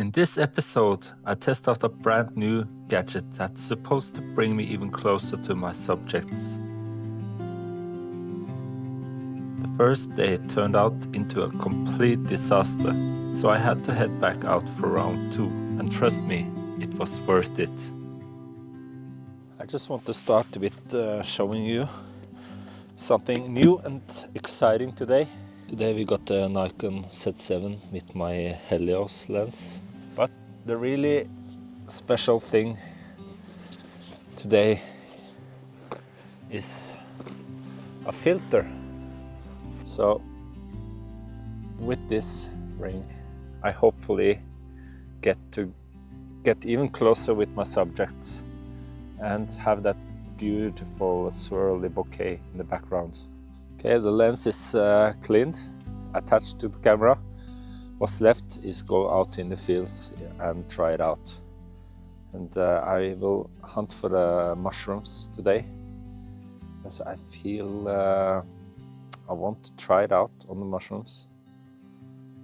In this episode, I test out a brand new gadget that's supposed to bring me even closer to my subjects. The first day turned out into a complete disaster, so I had to head back out for round 2, and trust me, it was worth it. I just want to start with showing you something new and exciting today. Today we got the Nikon Z7 with my Helios lens. But the really special thing today is a filter. So with this ring I hopefully get even closer with my subjects and have that beautiful swirly bokeh in the background. Okay, the lens is cleaned, attached to the camera. What's left is go out in the fields and try it out. And I will hunt for the mushrooms today, as I feel I want to try it out on the mushrooms.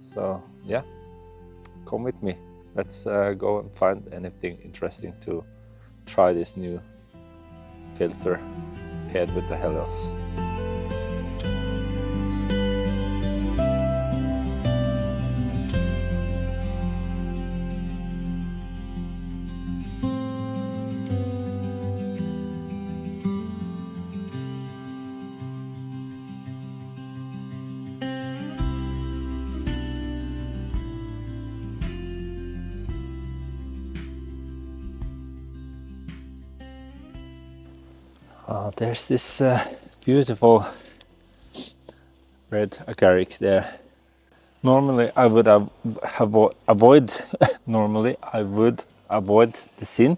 So yeah, come with me. Let's go and find anything interesting to try this new filter paired with the Helios. There's this beautiful red agaric there. Normally I would avoid the scene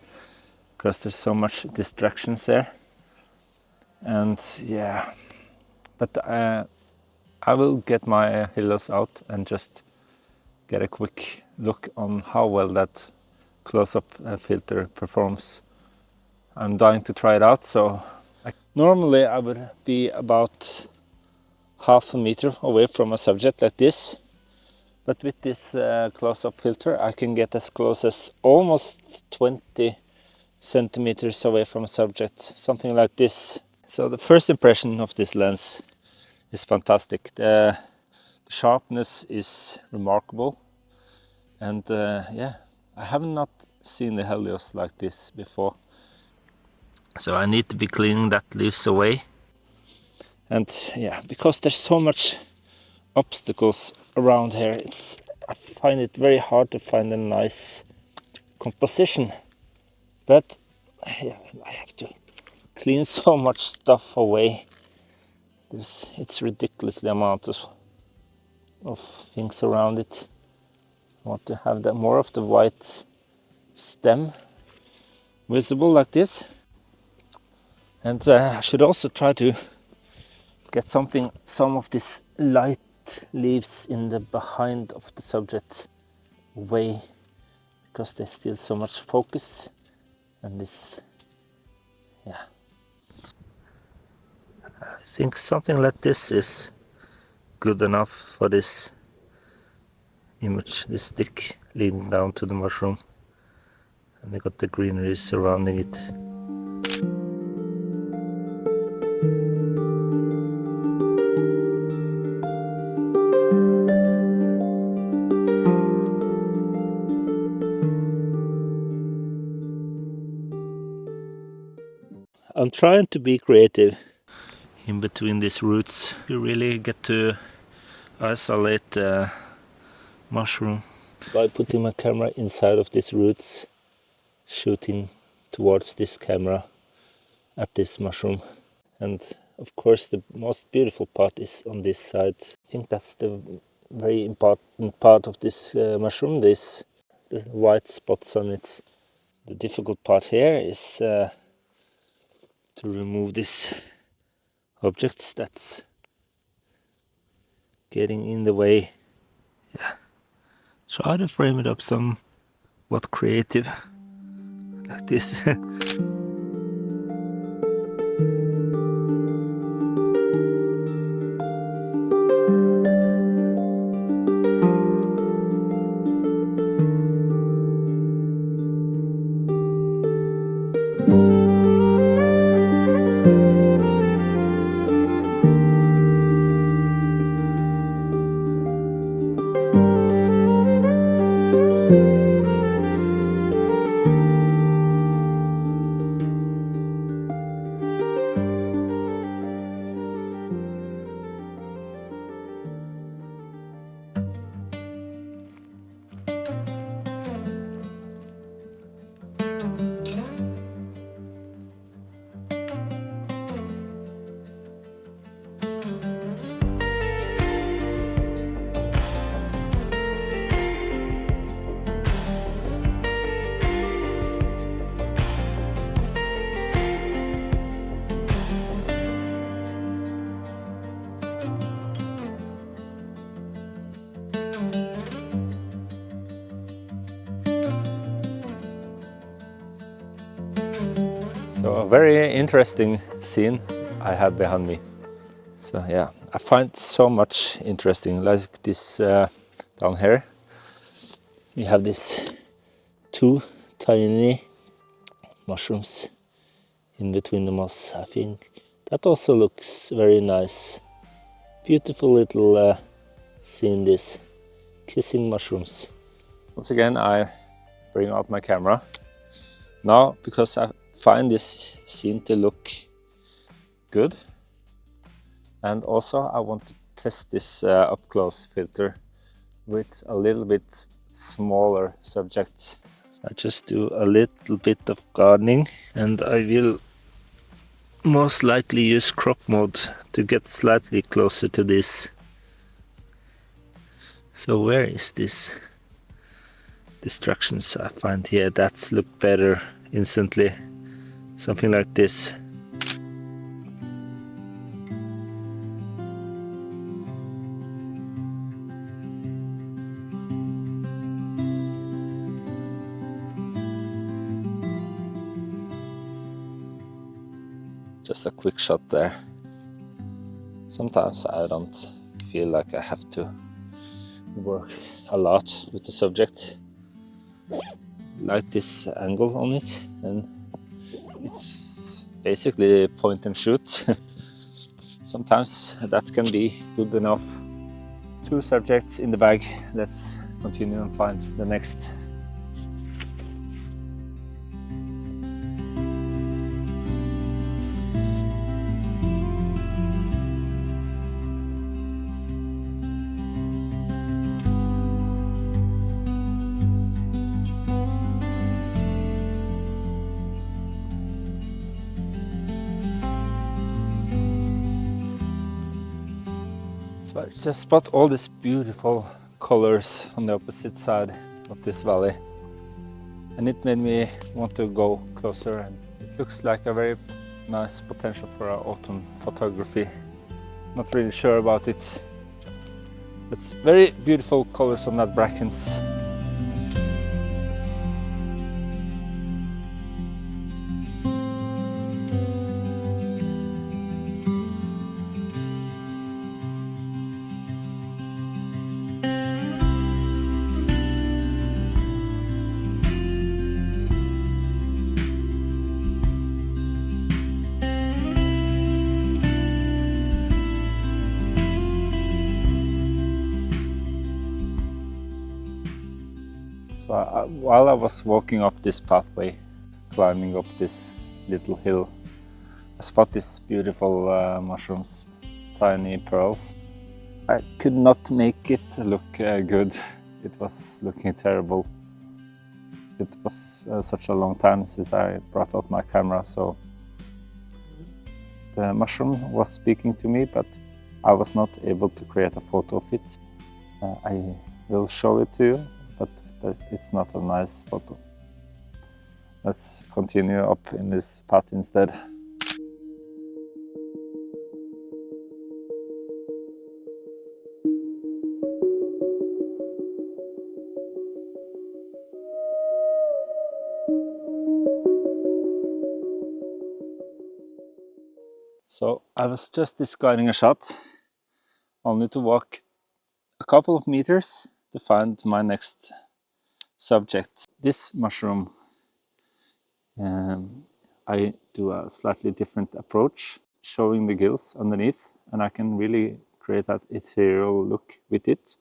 because there's so much distractions there. And yeah, but I will get my Helios out and just get a quick look on how well that close-up filter performs. I'm dying to try it out, so normally I would be about half a meter away from a subject like this, but with this close-up filter I can get as close as almost 20 centimeters away from a subject, something like this. So the first impression of this lens is fantastic. The sharpness is remarkable, and yeah, I have not seen the Helios like this before. So I need to be cleaning that leaves away. And yeah, because there's so much obstacles around here, I find it very hard to find a nice composition. But yeah, I have to clean so much stuff away. It's ridiculously amount of things around it. I want to have more of the white stem visible like this. And I should also try to get some of this light leaves in the behind of the subject away, because there's still so much focus, and this, yeah. I think something like this is good enough for this image, this stick leading down to the mushroom, and we got the greenery surrounding it. I'm trying to be creative in between these roots. You really get to isolate the mushroom by putting my camera inside of these roots, shooting towards this camera at this mushroom. And of course the most beautiful part is on this side. I think that's the very important part of this mushroom, the white spots on it. The difficult part here is to remove these objects that's getting in the way. Yeah. Try to frame it up somewhat creative, like this. So a very interesting scene I have behind me. So yeah, I find so much interesting, like this down here. We have these two tiny mushrooms in between the moss. I think that also looks very nice. Beautiful little scene, this kissing mushrooms. Once again, I bring out my camera now because I find this scene to look good. And also I want to test this up-close filter with a little bit smaller subject. I just do a little bit of gardening, and I will most likely use crop mode to get slightly closer to this. So where is this distractions I find here? That's look better instantly. Something like this. Just a quick shot there. Sometimes I don't feel like I have to work a lot with the subject. Like this angle on it, and it's basically point and shoot. Sometimes that can be good enough. 2 subjects in the bag. Let's continue and find the next. So I just spot all these beautiful colors on the opposite side of this valley, and it made me want to go closer, and it looks like a very nice potential for autumn photography. Not really sure about it. It's very beautiful colors on that brackens. So while I was walking up this pathway, climbing up this little hill, I spot these beautiful mushrooms, tiny pearls. I could not make it look good. It was looking terrible. It was such a long time since I brought out my camera, so the mushroom was speaking to me, but I was not able to create a photo of it. I will show it to you, but it's not a nice photo. Let's continue up in this path instead. So I was just discarding a shot, only to walk a couple of meters to find my next subject. This mushroom, I do a slightly different approach, showing the gills underneath, and I can really create that ethereal look with it.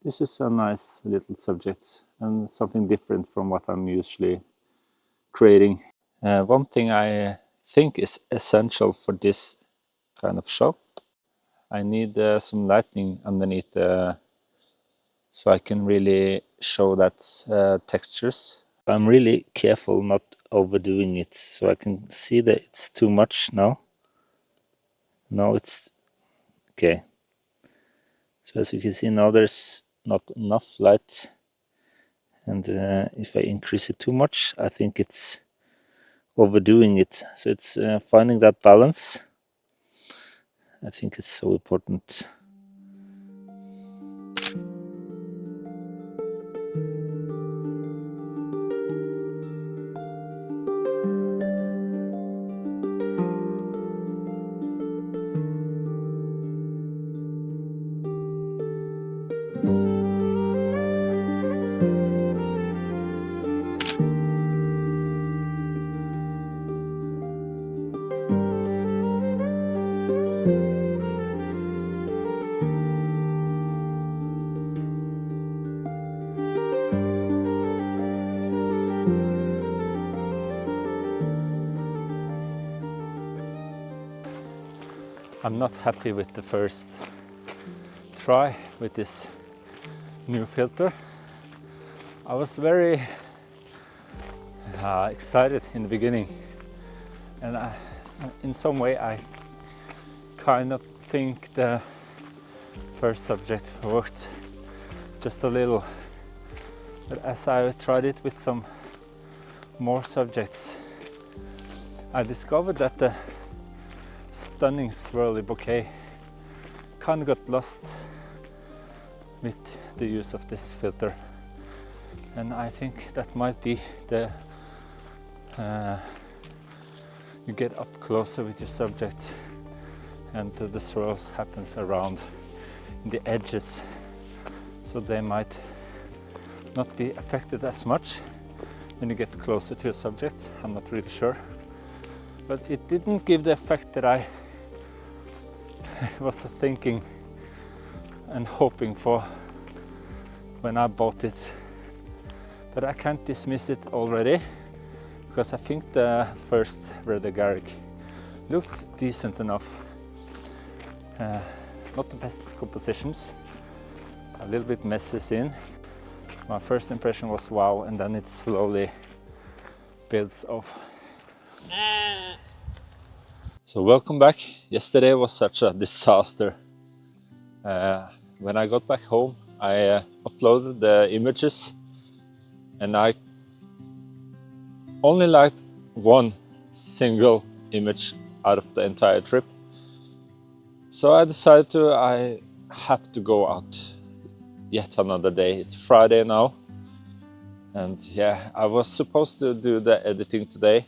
This is a nice little subject and something different from what I'm usually creating. One thing I think is essential for this kind of shot, I need some lighting underneath so I can really show that textures. I'm really careful not overdoing it, so I can see that it's too much now. Now it's okay. So as you can see now, there's not enough light, and if I increase it too much, I think it's overdoing it. So it's finding that balance. I think it's so important. I'm not happy with the first try with this new filter. I was very excited in the beginning, and in some way I kind of think the first subject worked just a little, but as I tried it with some more subjects, I discovered that the stunning swirly bokeh kind of got lost with the use of this filter, and I think that might be the you get up closer with your subject and the swirls happens around the edges, so they might not be affected as much when you get closer to your subject. I'm not really sure, but it didn't give the effect that I was thinking and hoping for when I bought it. But I can't dismiss it already, because I think the first red agaric looked decent enough. Not the best compositions, a little bit messy scene. My first impression was wow, and then it slowly builds off. So welcome back. Yesterday was such a disaster. When I got back home, I uploaded the images, and I only liked one single image out of the entire trip. So I decided I have to go out yet another day. It's Friday now, and yeah, I was supposed to do the editing today.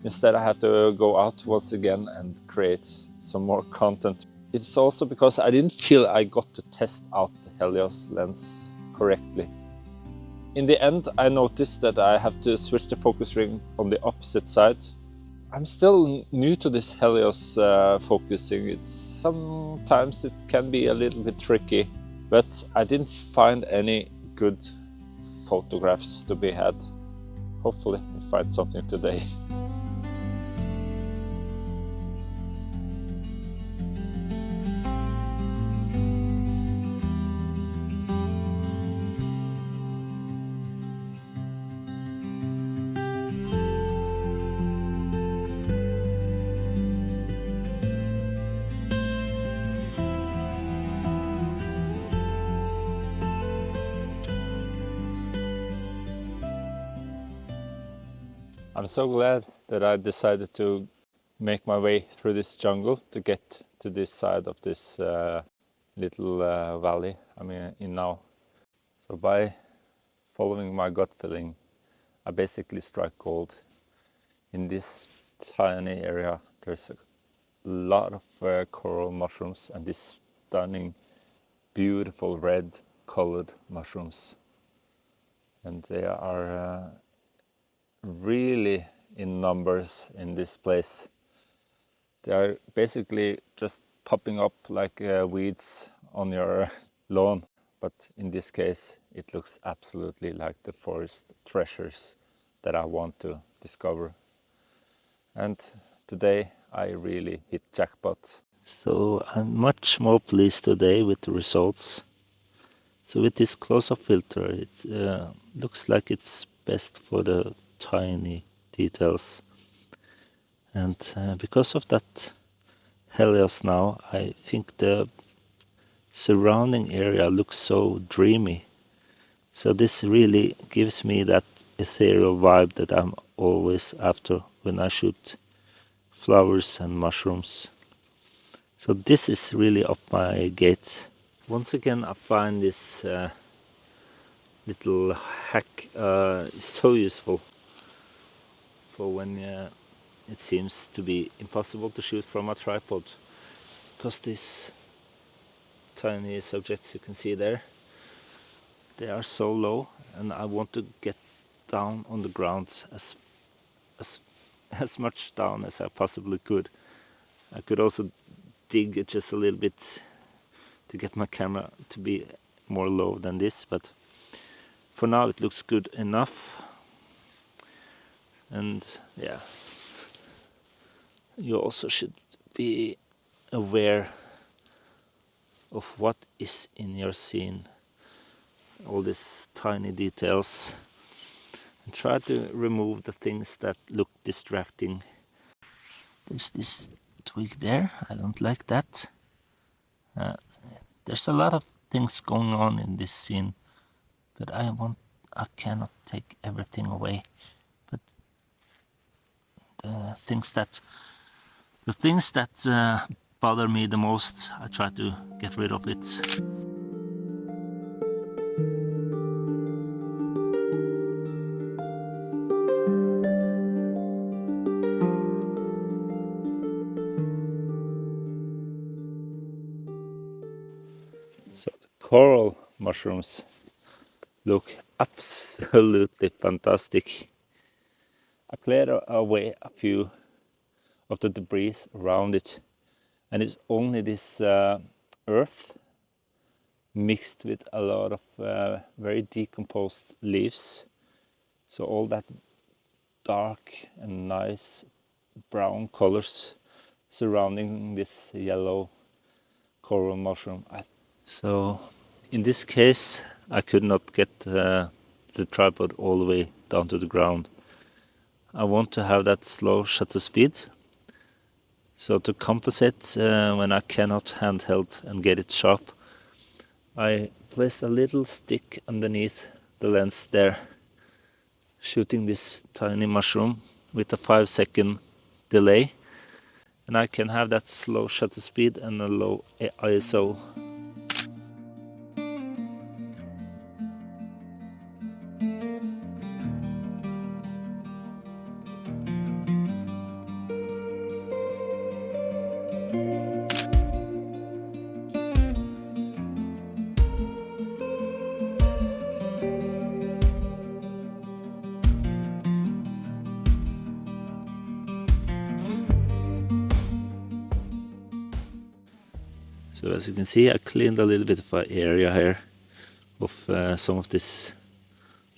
Instead, I had to go out once again and create some more content. It's also because I didn't feel I got to test out the Helios lens correctly. In the end, I noticed that I have to switch the focus ring on the opposite side. I'm still new to this Helios focusing. Sometimes it can be a little bit tricky, but I didn't find any good photographs to be had. Hopefully we find something today. I'm so glad that I decided to make my way through this jungle to get to this side of this little valley I'm in now. So by following my gut feeling, I basically strike gold. In this tiny area, there's a lot of coral mushrooms and these stunning, beautiful red colored mushrooms. And they are really in numbers in this place. They are basically just popping up like weeds on your lawn, but in this case it looks absolutely like the forest treasures that I want to discover. And today I really hit jackpot. So I'm much more pleased today with the results. So with this close-up filter, it looks like it's best for the tiny details, and because of that Helios now, I think the surrounding area looks so dreamy. So this really gives me that ethereal vibe that I'm always after when I shoot flowers and mushrooms. So this is really up my gate. Once again I find this little hack so useful for when it seems to be impossible to shoot from a tripod, because these tiny subjects you can see there, they are so low, and I want to get down on the ground as as much down as I possibly could. I could also dig it just a little bit to get my camera to be more low than this, but for now it looks good enough. And yeah, you also should be aware of what is in your scene, all these tiny details, and try to remove the things that look distracting. There's this twig there, I don't like that. There's a lot of things going on in this scene, but I cannot take everything away. But the things that bother me the most, I try to get rid of it. So the coral mushrooms look absolutely fantastic. I cleared away a few of the debris around it, and it's only this earth mixed with a lot of very decomposed leaves. So all that dark and nice brown colors surrounding this yellow coral mushroom. So in this case I could not get the tripod all the way down to the ground. I want to have that slow shutter speed. So to compensate when I cannot handheld and get it sharp, I placed a little stick underneath the lens there, shooting this tiny mushroom with a 5-second delay, and I can have that slow shutter speed and a low ISO. So as you can see, I cleaned a little bit of an area here of some of this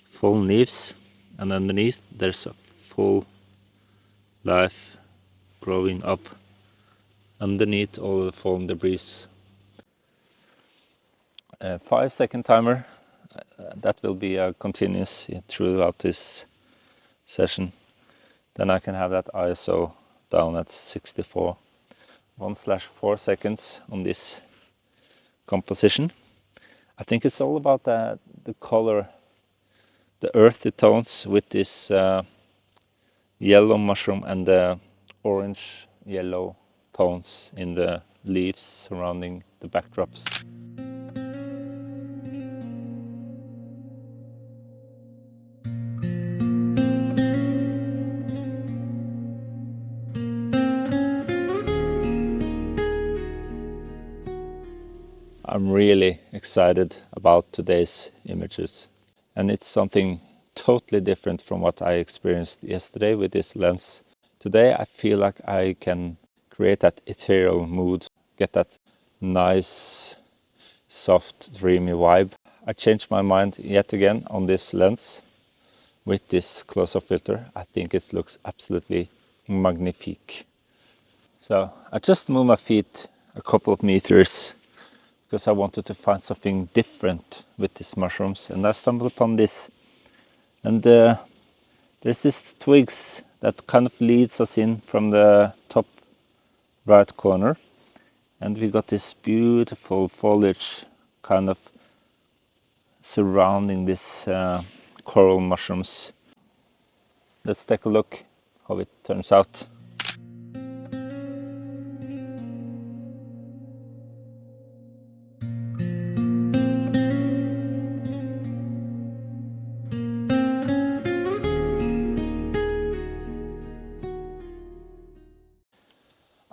fallen leaves, and underneath there's a full life growing up underneath all the fallen debris. 5-second timer, that will be a continuous throughout this session. Then I can have that ISO down at 64. 1/4 seconds on this composition. I think it's all about the color, the earthy tones with this yellow mushroom and the orange yellow tones in the leaves surrounding the backdrops. I'm really excited about today's images, and it's something totally different from what I experienced yesterday with this lens. Today I feel like I can create that ethereal mood, get that nice, soft, dreamy vibe. I changed my mind yet again on this lens with this close-up filter. I think it looks absolutely magnifique. So I just moved my feet a couple of meters because I wanted to find something different with these mushrooms, and I stumbled upon this. And there's this twigs that kind of leads us in from the top right corner, and we got this beautiful foliage kind of surrounding this coral mushrooms. Let's take a look how it turns out.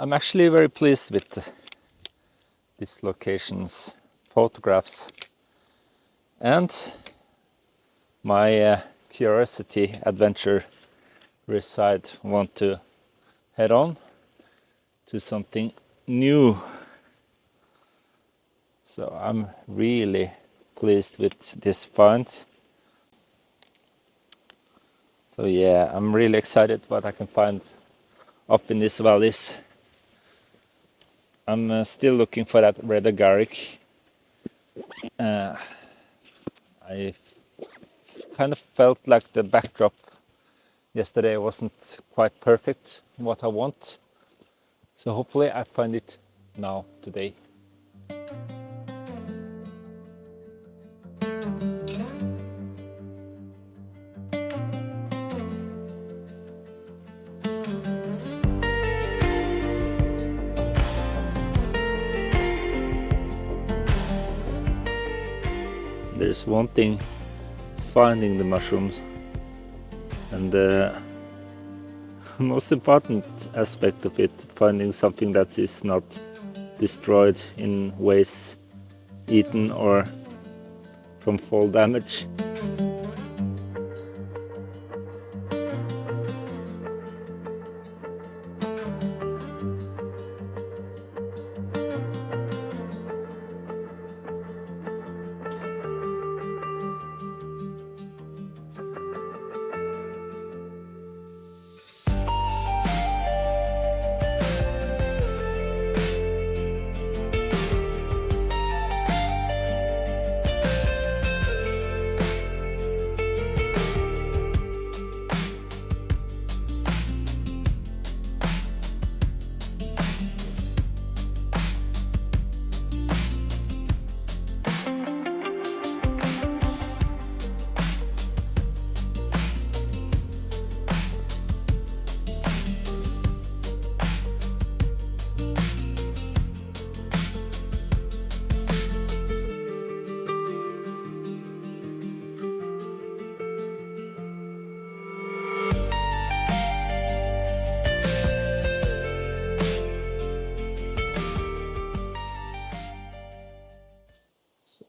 I'm actually very pleased with these locations, photographs, and my curiosity adventure reside want to head on to something new. So I'm really pleased with this find. So yeah, I'm really excited what I can find up in these valleys. I'm still looking for that red agaric. I kind of felt like the backdrop yesterday wasn't quite perfect what I want. So hopefully I find it now today. There's one thing, finding the mushrooms, and the most important aspect of it, finding something that is not destroyed in ways eaten or from fall damage.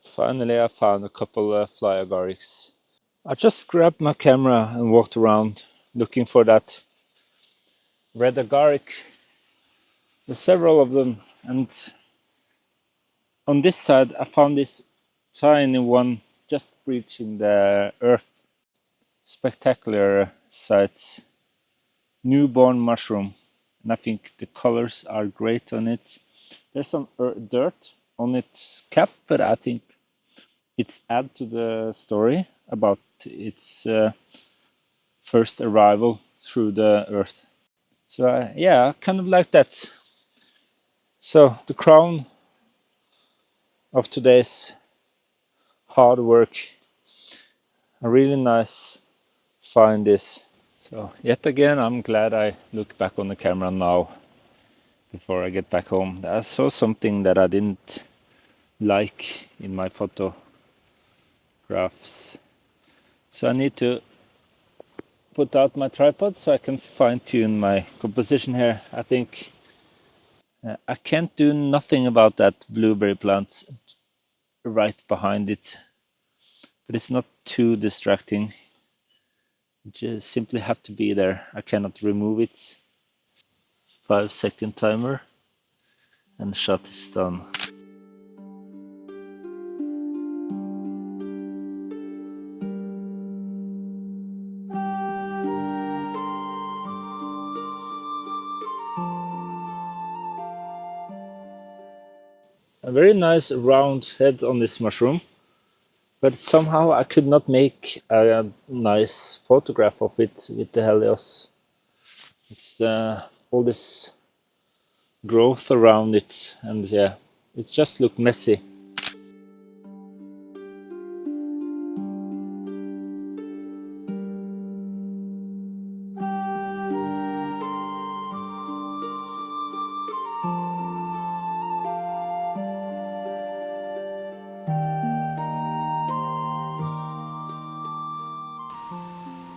Finally I found a couple of fly agarics. I just grabbed my camera and walked around looking for that red agaric. There's several of them, and on this side I found this tiny one just reaching the earth. Spectacular sights. Newborn mushroom, and I think the colors are great on it. There's some dirt on its cap, but I think it's add to the story about its first arrival through the earth. So yeah, kind of like that. So the crown of today's hard work, a really nice find this. So yet again, I'm glad I look back on the camera now before I get back home. I saw something that I didn't like in my photographs. So I need to put out my tripod so I can fine tune my composition here. I think I can't do nothing about that blueberry plant right behind it, but it's not too distracting. You just simply have to be there. I cannot remove it. 5-second timer and shot is done. A very nice round head on this mushroom, but somehow I could not make a nice photograph of it with the Helios. It's all this growth around it, and yeah, it just looked messy.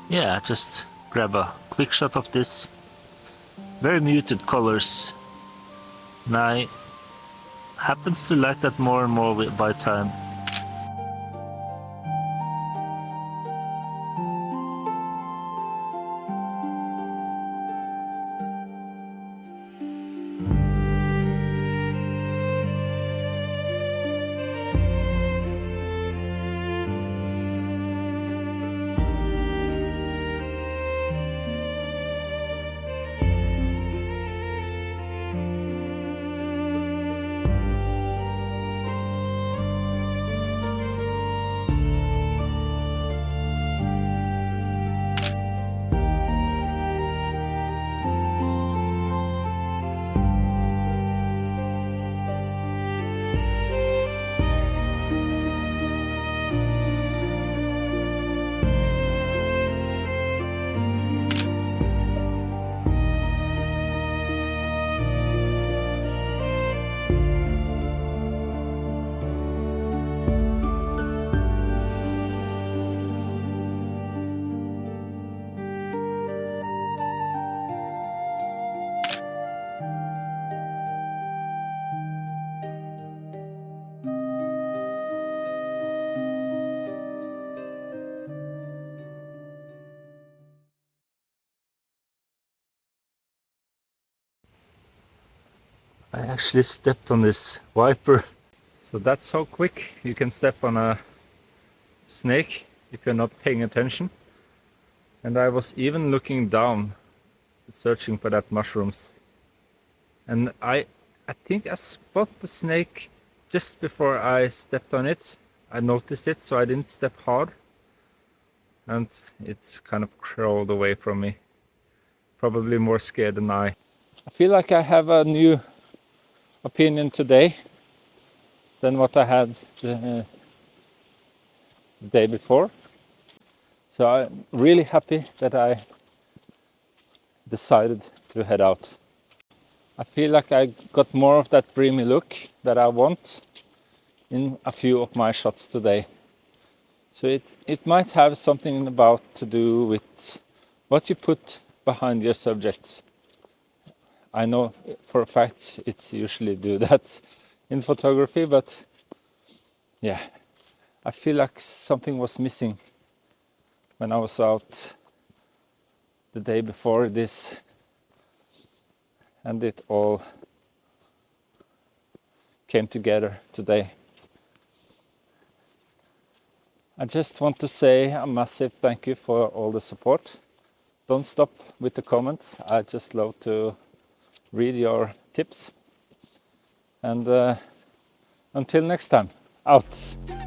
Yeah, just grab a quick shot of this. Very muted colors, and I happens to like that more and more by time. I actually stepped on this viper. So that's how quick you can step on a snake if you're not paying attention. And I was even looking down, searching for that mushrooms. And I think I spotted the snake just before I stepped on it. I noticed it, so I didn't step hard. And it's kind of crawled away from me. Probably more scared than I feel like I have a new opinion today than what I had the day before. So I'm really happy that I decided to head out. I feel like I got more of that dreamy look that I want in a few of my shots today. So it might have something about to do with what you put behind your subjects. I know for a fact it's usually do that in photography, but yeah, I feel like something was missing when I was out the day before this, and it all came together today. I just want to say a massive thank you for all the support. Don't stop with the comments. I just love to read your tips. And until next time, out.